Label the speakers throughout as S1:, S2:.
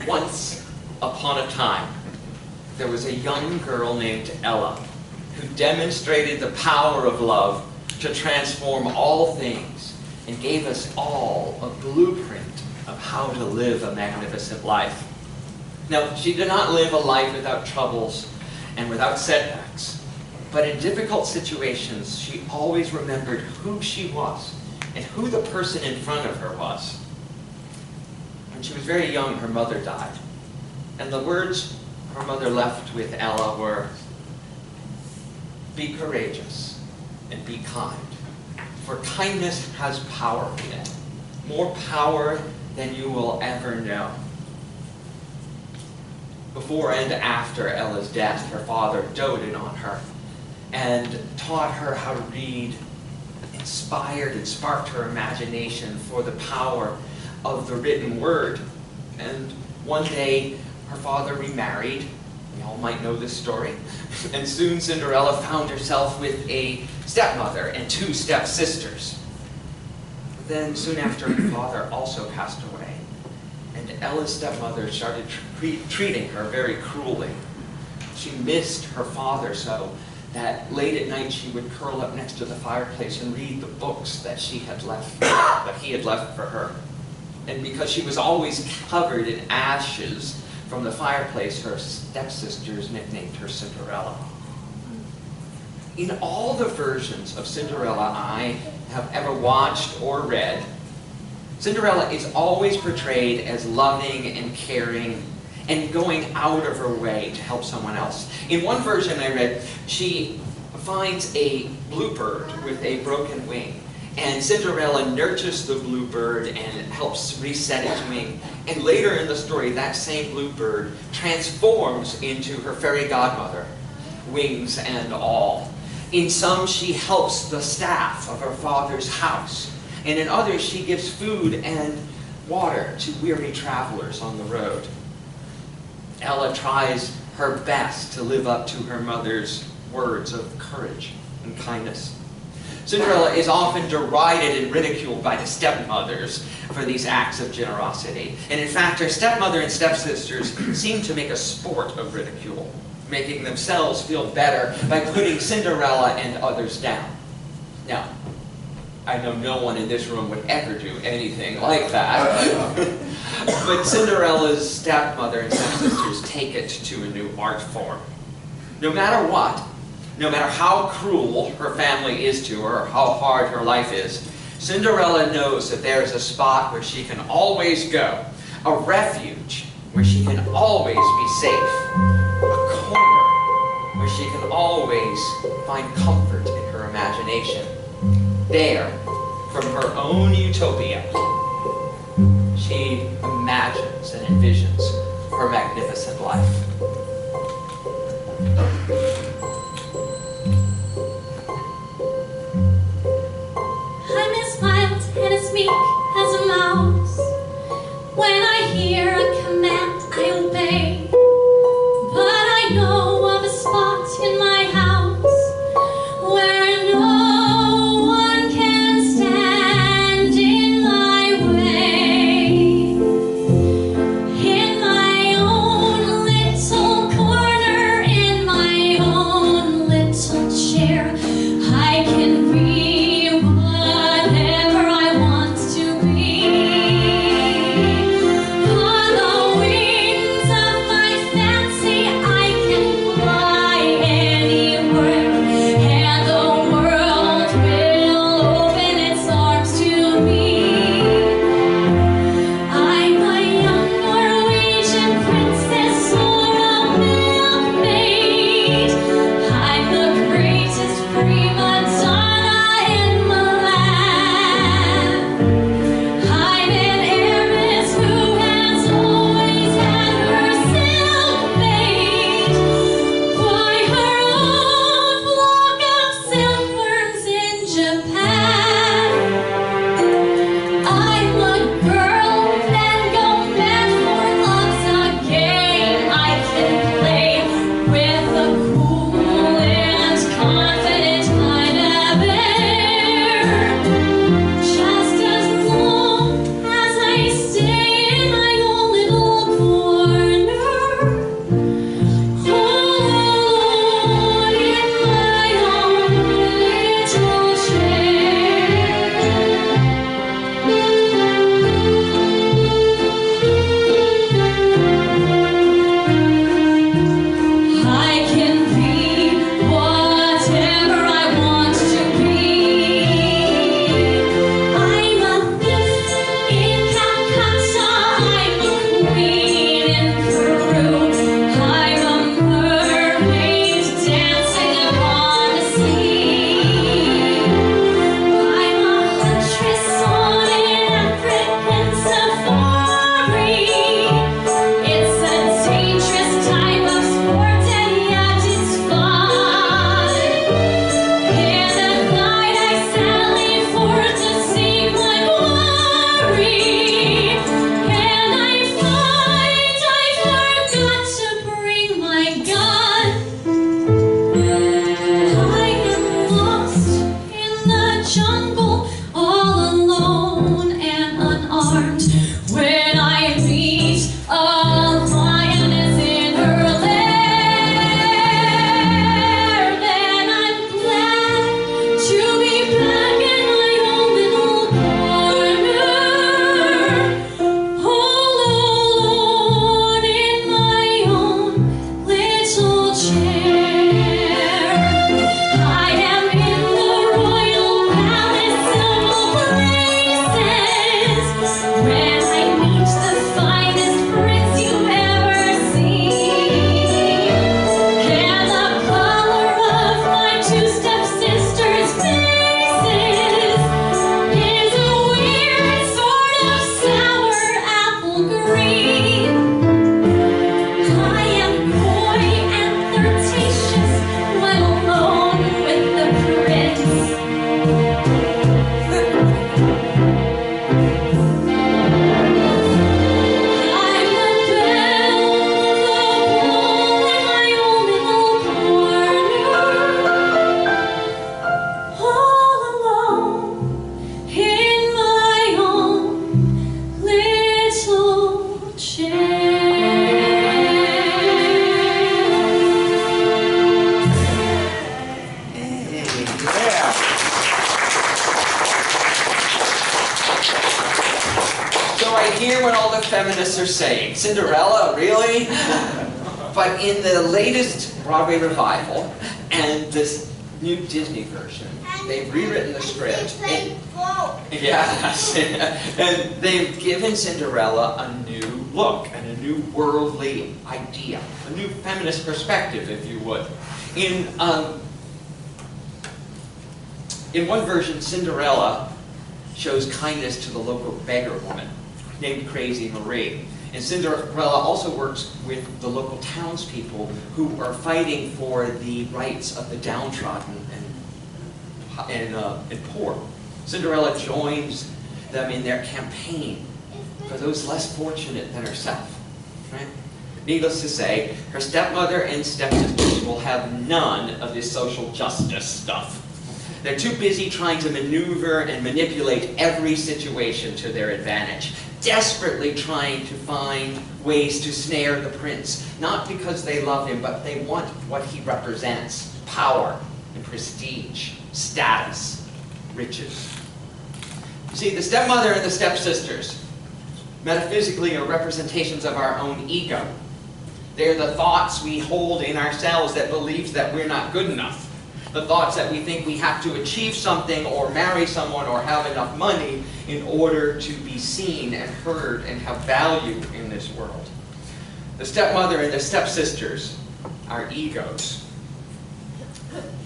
S1: Once upon a time, there was a young girl named Ella who demonstrated the power of love to transform all things and gave us all a blueprint of how to live a magnificent life. Now, she did not live a life without troubles and without setbacks, but in difficult situations, she always remembered who she was and who the person in front of her was. When she was very young, her mother died. And the words her mother left with Ella were, "Be courageous and be kind, for kindness has power in it, more power than you will ever know." Before and after Ella's death, her father doted on her and taught her how to read, inspired and sparked her imagination for the power of the written word. And one day, her father remarried. We all might know this story. And soon Cinderella found herself with a stepmother and two stepsisters. Then soon after, her father also passed away. And Ella's stepmother started treating her very cruelly. She missed her father so that late at night she would curl up next to the fireplace and read the books that he had left for her. And because she was always covered in ashes from the fireplace, her stepsisters nicknamed her Cinderella. In all the versions of Cinderella I have ever watched or read, Cinderella is always portrayed as loving and caring and going out of her way to help someone else. In one version I read, she finds a bluebird with a broken wing, and Cinderella nurtures the bluebird and helps reset its wing. And later in the story, that same bluebird transforms into her fairy godmother, wings and all. In some, she helps the staff of her father's house. And in others, she gives food and water to weary travelers on the road. Ella tries her best to live up to her mother's words of courage and kindness. Cinderella is often derided and ridiculed by the stepmothers for these acts of generosity. And in fact, her stepmother and stepsisters seem to make a sport of ridicule, making themselves feel better by putting Cinderella and others down. Now, I know no one in this room would ever do anything like that. But Cinderella's stepmother and stepsisters take it to a new art form. No matter what, no matter how cruel her family is to her, or how hard her life is, Cinderella knows that there is a spot where she can always go, a refuge where she can always be safe, a corner where she can always find comfort in her imagination. There, from her own utopia, she imagines and envisions her magnificent life.
S2: I'm as wild and as meek as a mouse. When I hear a command, I obey. But I know of a spot in my house where no one can stand in my way. In my own little corner, in my own little chair, I can be whatever I want to be. On the wings of my fancy, I can fly anywhere, and the world will open its arms to me. I'm a young Norwegian princess or a milkmaid. I'm the greatest prima donna in Milan. I'm an heiress who has always had her silk made by her own flock of silkworms in Japan. I'm a girl that go mad for love's a game I can play with a cool and confident kind of air. Just as long as I stay in my own little corner, alone in my own little chair. I can be whatever I want to be. I'm a thief in Calcutta, I'm a queen in Peru, I'm a mermaid dancing upon the sea. I'm a huntress on an African safari. It's a dangerous type of sport, and yet it's fun. In the night I sally forth to seek my glory, and I find I forgot to bring my gun. I am lost in the jungle, all alone and unarmed. When I meet a lioness in her lair, then I'm glad to be back in my own little corner, all alone in my own little chair. I am in the royal palace of all places.
S1: I hear what all the feminists are saying. Cinderella, really? But in the latest Broadway revival and this new Disney version, they've rewritten the script. Yes, and they've given Cinderella a new look and a new worldly idea, a new feminist perspective, if you would. In one version, Cinderella shows kindness to the local beggar woman named Crazy Marie. And Cinderella also works with the local townspeople who are fighting for the rights of the downtrodden and poor. Cinderella joins them in their campaign for those less fortunate than herself. Right? Needless to say, her stepmother and stepsisters will have none of this social justice stuff. They're too busy trying to maneuver and manipulate every situation to their advantage, desperately trying to find ways to snare the prince, not because they love him, but they want what he represents: power and prestige, status, riches. You see, the stepmother and the stepsisters, metaphysically, are representations of our own ego. They're the thoughts we hold in ourselves that believes that we're not good enough. The thoughts that we think we have to achieve something or marry someone or have enough money in order to be seen and heard and have value in this world. The stepmother and the stepsisters, our egos,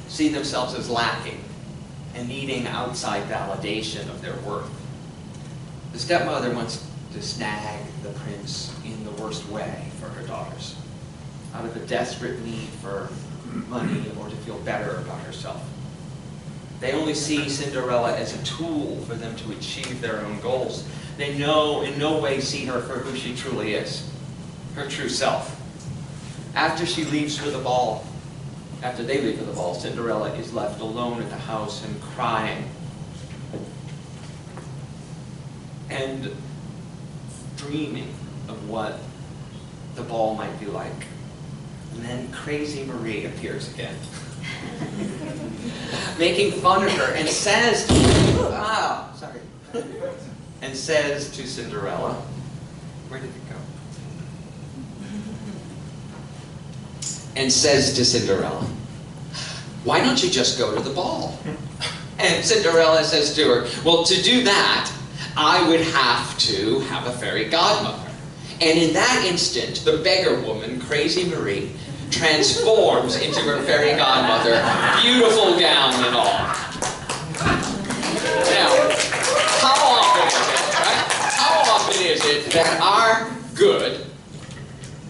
S1: see themselves as lacking and needing outside validation of their worth. The stepmother wants to snag the prince in the worst way for her daughters, out of a desperate need for money or to feel better about herself. They only see Cinderella as a tool for them to achieve their own goals. They in no way see her for who she truly is, her true self. After she leaves for the ball, after they leave for the ball, Cinderella is left alone at the house and crying and dreaming of what the ball might be like. And then Crazy Marie appears again, making fun of her, and says to and says to Cinderella, where did it go? And says to Cinderella, why don't you just go to the ball? And Cinderella says to her, well, to do that, I would have to have a fairy godmother. And in that instant, the beggar woman, Crazy Marie, transforms into her fairy godmother, beautiful gown and all. Now, how often is it that our good,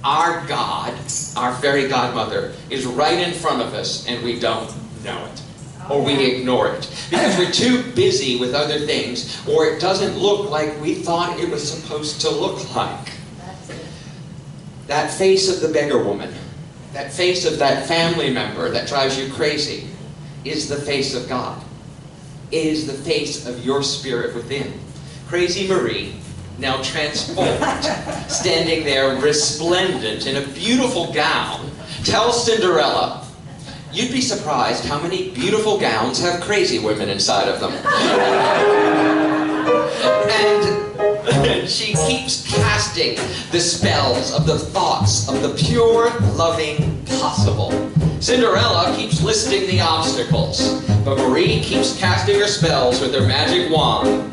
S1: our God, our fairy godmother, is right in front of us and we don't know it? Or we ignore it because we're too busy with other things, or it doesn't look like we thought it was supposed to look like. That face of the beggar woman, that face of that family member that drives you crazy, is the face of God. It is the face of your spirit within. Crazy Marie, now transformed, standing there resplendent in a beautiful gown, tells Cinderella, you'd be surprised how many beautiful gowns have crazy women inside of them. And she keeps casting the spells of the thoughts of the pure, loving possible. Cinderella keeps listing the obstacles, but Marie keeps casting her spells with her magic wand.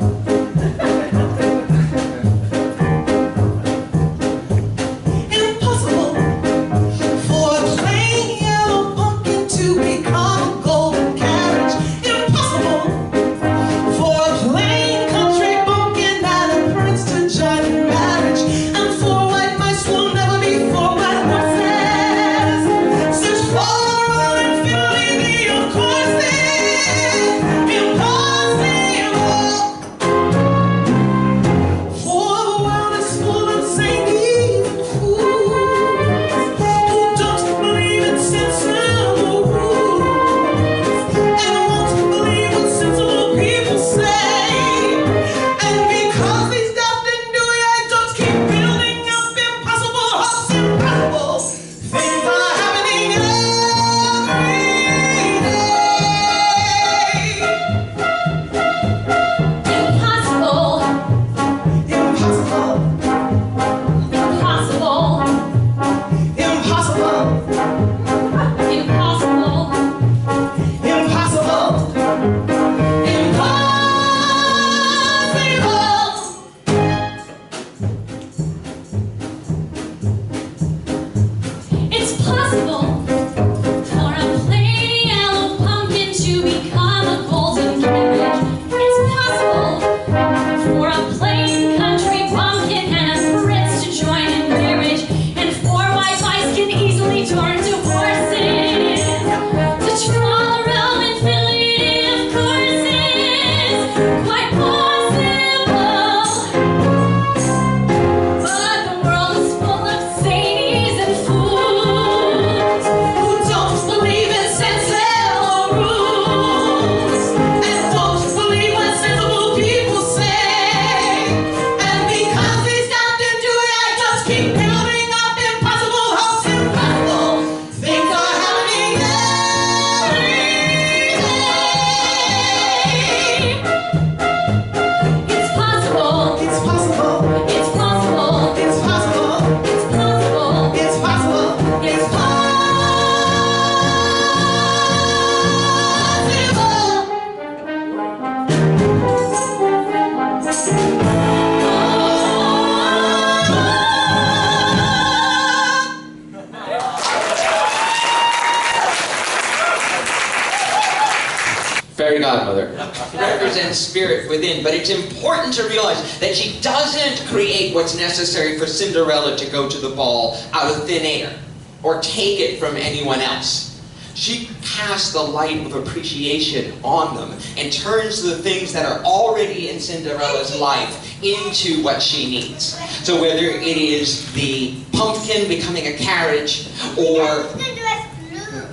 S1: represents spirit within. But it's important to realize that she doesn't create what's necessary for Cinderella to go to the ball out of thin air or take it from anyone else. She casts the light of appreciation on them and turns the things that are already in Cinderella's life into what she needs. So whether it is the pumpkin becoming a carriage, or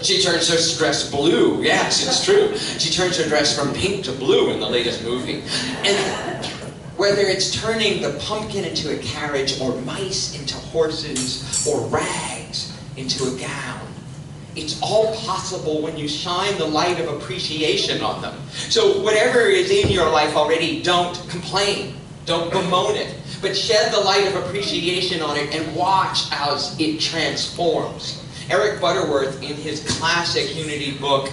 S1: she turns her dress blue. Yes, it's true. She turns her dress from pink to blue in the latest movie. And whether it's turning the pumpkin into a carriage, or mice into horses, or rags into a gown, it's all possible when you shine the light of appreciation on them. So whatever is in your life already, don't complain. Don't bemoan it. But shed the light of appreciation on it and watch as it transforms. Eric Butterworth, in his classic Unity book,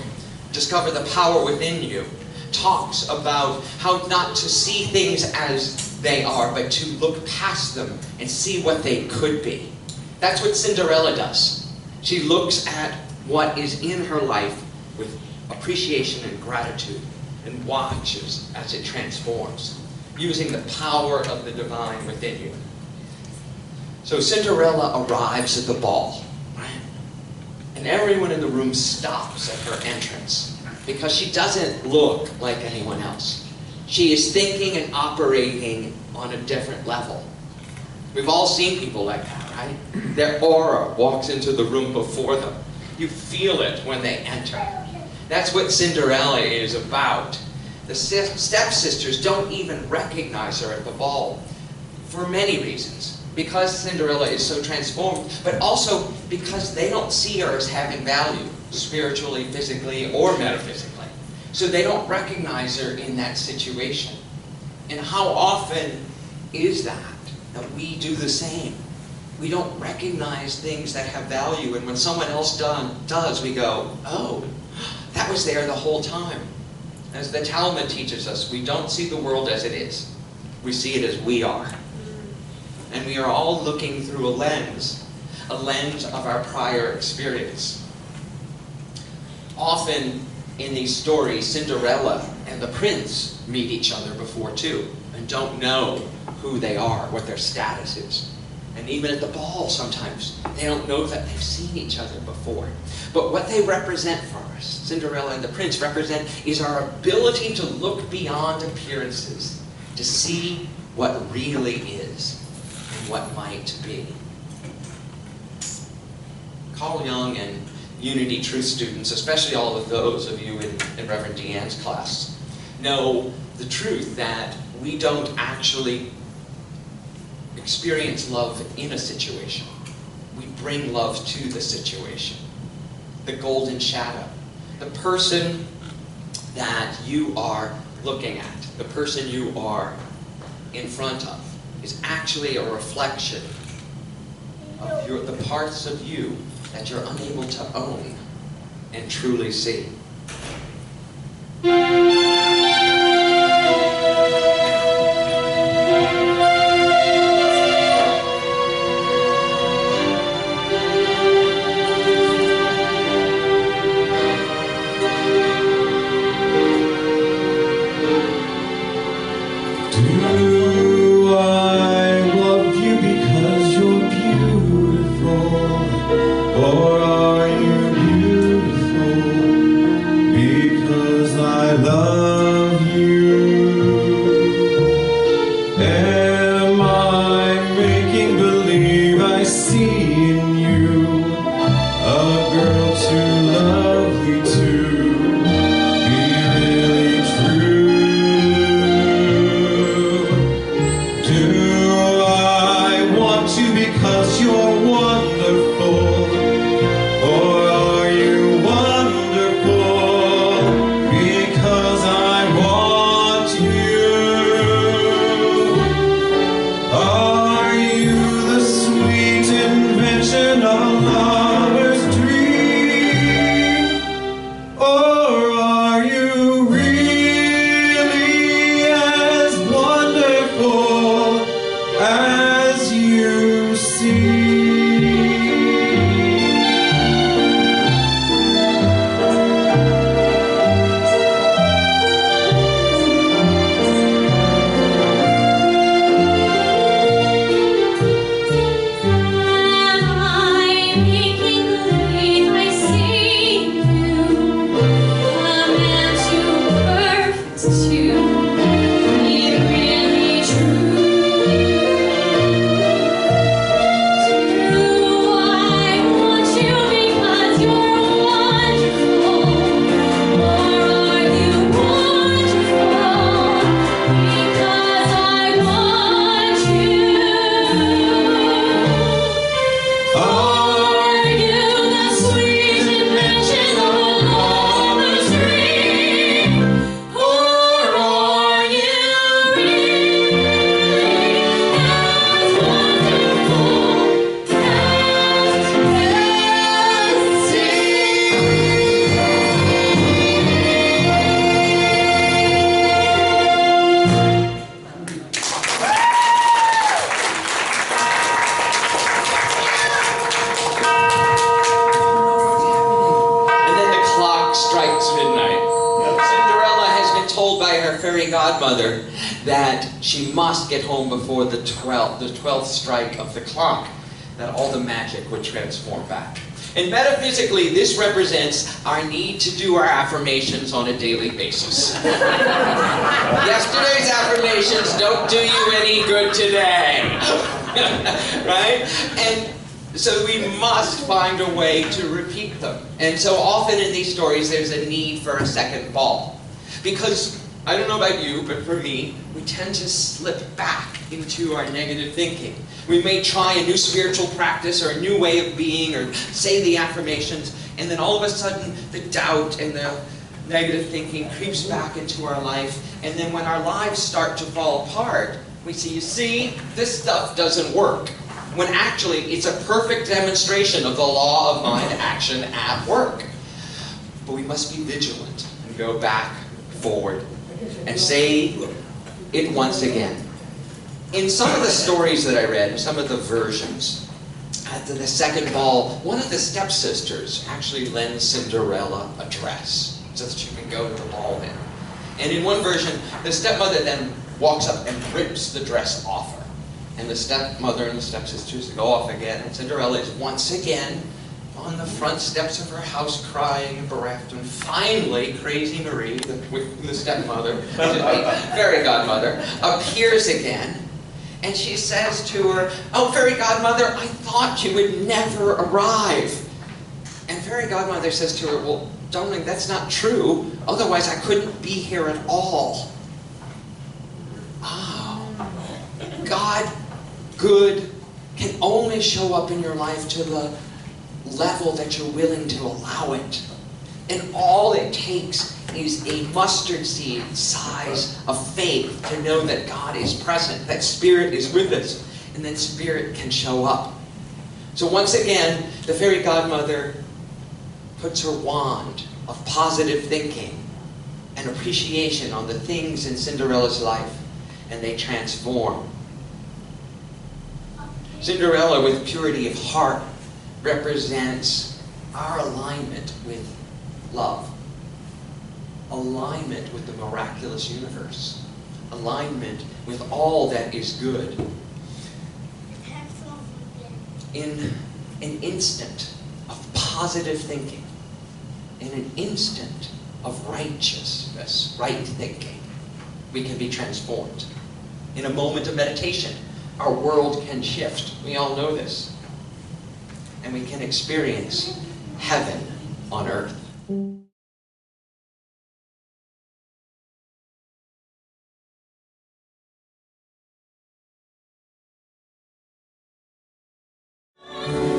S1: Discover the Power Within You, talks about how not to see things as they are, but to look past them and see what they could be. That's what Cinderella does. She looks at what is in her life with appreciation and gratitude and watches as it transforms, using the power of the divine within you. So Cinderella arrives at the ball, right? And everyone in the room stops at her entrance because she doesn't look like anyone else. She is thinking and operating on a different level. We've all seen people like that, right? Their aura walks into the room before them. You feel it when they enter. That's what Cinderella is about. The stepsisters don't even recognize her at the ball for many reasons. Because Cinderella is so transformed, but also because they don't see her as having value, spiritually, physically, or metaphysically. So they don't recognize her in that situation. And how often is that we do the same? We don't recognize things that have value, and when someone else does, we go, oh, that was there the whole time. As the Talmud teaches us, we don't see the world as it is. We see it as we are. And we are all looking through a lens of our prior experience. Often in these stories, Cinderella and the prince meet each other before too, and don't know who they are, what their status is. And even at the ball sometimes, they don't know that they've seen each other before. But what they represent for us, Cinderella and the prince represent, is our ability to look beyond appearances, to see what really is and what might be. Carl Jung and Unity Truth students, especially all of those of you in Reverend Deanne's class, know the truth that we don't actually experience love in a situation. We bring love to the situation. The golden shadow. The person that you are looking at, the person you are in front of, is actually a reflection of the parts of you that you're unable to own and truly see.
S3: Or are you beautiful because I love
S1: fairy godmother that she must get home before the 12th strike of the clock, that all the magic would transform back. And metaphysically, this represents our need to do our affirmations on a daily basis. Yesterday's affirmations don't do you any good today. Right? And so we must find a way to repeat them. And so often in these stories, there's a need for a second ball. Because, I don't know about you, but for me, we tend to slip back into our negative thinking. We may try a new spiritual practice or a new way of being or say the affirmations, and then all of a sudden the doubt and the negative thinking creeps back into our life. And then when our lives start to fall apart, we say, you see, this stuff doesn't work. When actually it's a perfect demonstration of the law of mind action at work. But we must be vigilant and go back, forward, and say it once again. In some of the stories that I read, in some of the versions, at the second ball, one of the stepsisters actually lends Cinderella a dress so that she can go to the ball in. And in one version, the stepmother then walks up and rips the dress off her. And the stepmother and the stepsisters go off again, and Cinderella is once again on the front steps of her house crying and bereft. And finally, Crazy Marie, the stepmother, fairy godmother, appears again. And she says to her, "Oh, fairy godmother, I thought you would never arrive." And fairy godmother says to her, "Well, darling, that's not true. Otherwise, I couldn't be here at all." Oh, God, good, can only show up in your life to the level that you're willing to allow it. And all it takes is a mustard seed size of faith to know that God is present, that Spirit is with us, and that Spirit can show up. So once again, the fairy godmother puts her wand of positive thinking and appreciation on the things in Cinderella's life, and they transform. Cinderella, with purity of heart, represents our alignment with love. Alignment with the miraculous universe. Alignment with all that is good. In an instant of positive thinking, in an instant of righteousness, right thinking, we can be transformed. In a moment of meditation, our world can shift. We all know this. And we can experience heaven on earth.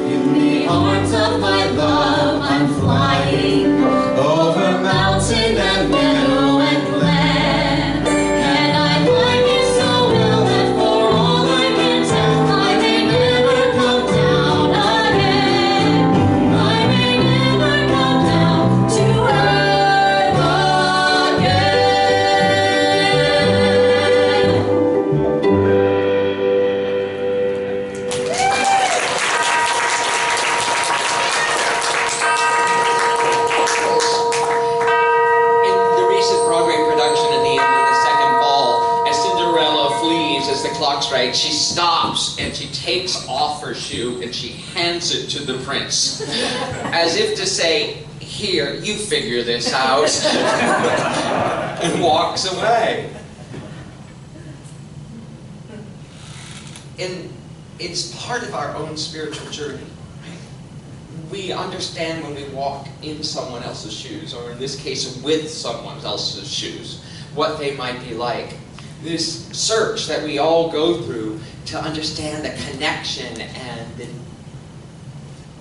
S3: In the arms of my love, I'm flying over mountain and meadow and glen. And I like it so well that for all I can tell, I may never come down again. I may never come down to earth
S1: Strike, she stops and she takes off her shoe and she hands it to the prince, as if to say, "Here, you figure this out," and walks away. And it's part of our own spiritual journey. We understand when we walk in someone else's shoes, or in this case, with someone else's shoes, what they might be like. This search that we all go through to understand the connection and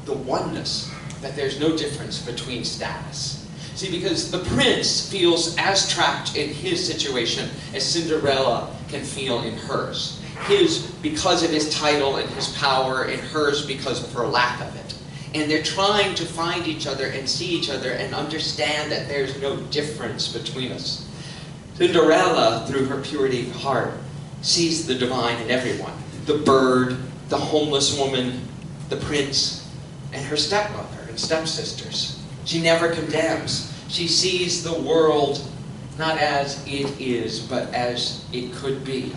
S1: the oneness, that there's no difference between status. See, because the prince feels as trapped in his situation as Cinderella can feel in hers. His because of his title and his power, and hers because of her lack of it. And they're trying to find each other and see each other and understand that there's no difference between us. Cinderella, through her purity of heart, sees the divine in everyone. The bird, the homeless woman, the prince, and her stepmother and stepsisters. She never condemns. She sees the world not as it is, but as it could be.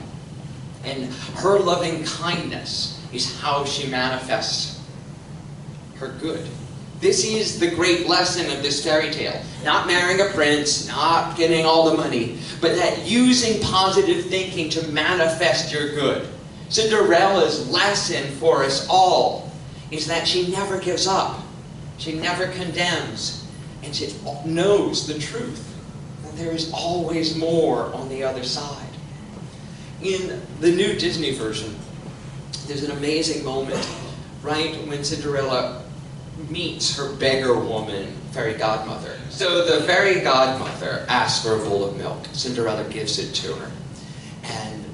S1: And her loving kindness is how she manifests her good. This is the great lesson of this fairy tale. Not marrying a prince, not getting all the money, but that using positive thinking to manifest your good. Cinderella's lesson for us all is that she never gives up. She never condemns. And she knows the truth, that there is always more on the other side. In the new Disney version, there's an amazing moment right when Cinderella meets her beggar woman, fairy godmother. So the fairy godmother asks for a bowl of milk. Cinderella gives it to her. And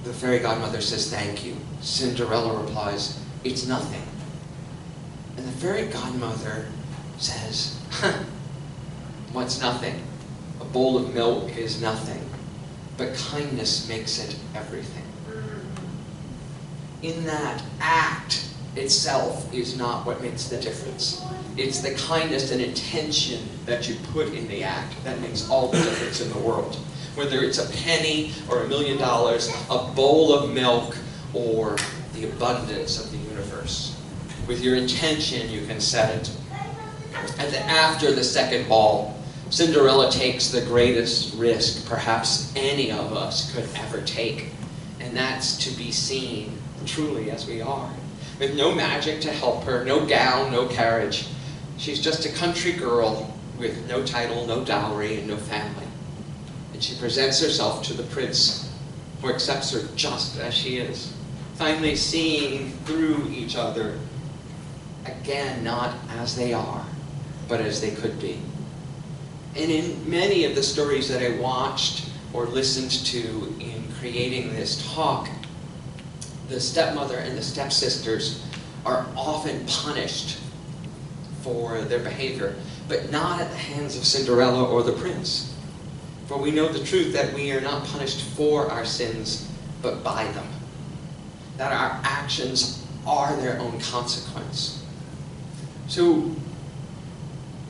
S1: the fairy godmother says, "Thank you." Cinderella replies, "It's nothing." And the fairy godmother says, "What's nothing? A bowl of milk is nothing, but kindness makes it everything." In that act itself is not what makes the difference. It's the kindness and intention that you put in the act that makes all the difference in the world. Whether it's a penny or $1 million, a bowl of milk, or the abundance of the universe. With your intention, you can set it. And after the second ball, Cinderella takes the greatest risk perhaps any of us could ever take. And that's to be seen truly as we are. With no magic to help her, no gown, no carriage. She's just a country girl with no title, no dowry, and no family. And she presents herself to the prince, who accepts her just as she is. Finally seeing through each other, again, not as they are, but as they could be. And in many of the stories that I watched or listened to in creating this talk, the stepmother and the stepsisters are often punished for their behavior, but not at the hands of Cinderella or the prince. For we know the truth that we are not punished for our sins, but by them. That our actions are their own consequence. So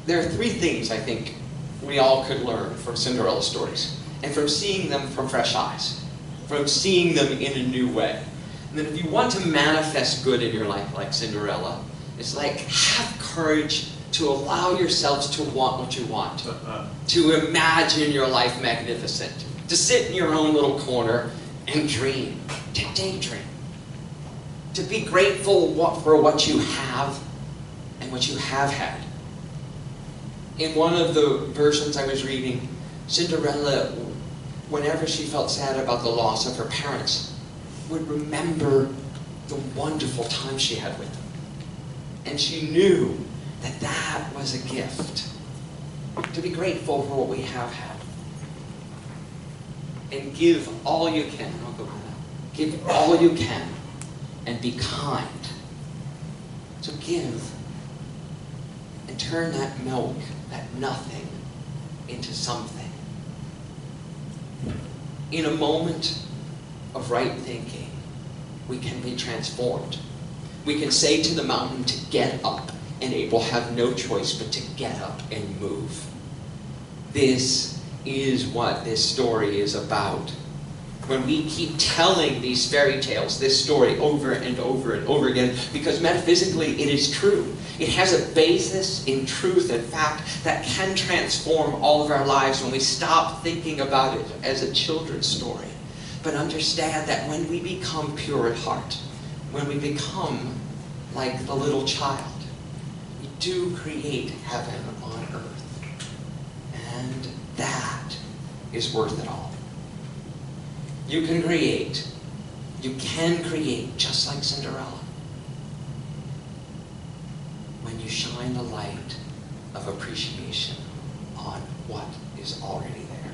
S1: there are three things I think we all could learn from Cinderella stories, and from seeing them from fresh eyes, from seeing them in a new way. And then if you want to manifest good in your life like Cinderella, it's like have courage to allow yourselves to want what you want, to imagine your life magnificent, to sit in your own little corner and dream, to daydream, to be grateful for what you have and what you have had. In one of the versions I was reading, Cinderella, whenever she felt sad about the loss of her parents, would remember the wonderful time she had with them. And she knew that that was a gift. To be grateful for what we have had. And give all you can. I'll go with that. Give all you can and be kind. So give and turn that milk, that nothing, into something. In a moment of right thinking, we can be transformed. We can say to the mountain to get up, and it will have no choice but to get up and move. This is what this story is about. When we keep telling these fairy tales, this story over and over and over again, because metaphysically it is true. It has a basis in truth and fact that can transform all of our lives when we stop thinking about it as a children's story. But understand that when we become pure at heart, when we become like the little child, we do create heaven on earth. And that is worth it all. You can create just like Cinderella when you shine the light of appreciation on what is already there.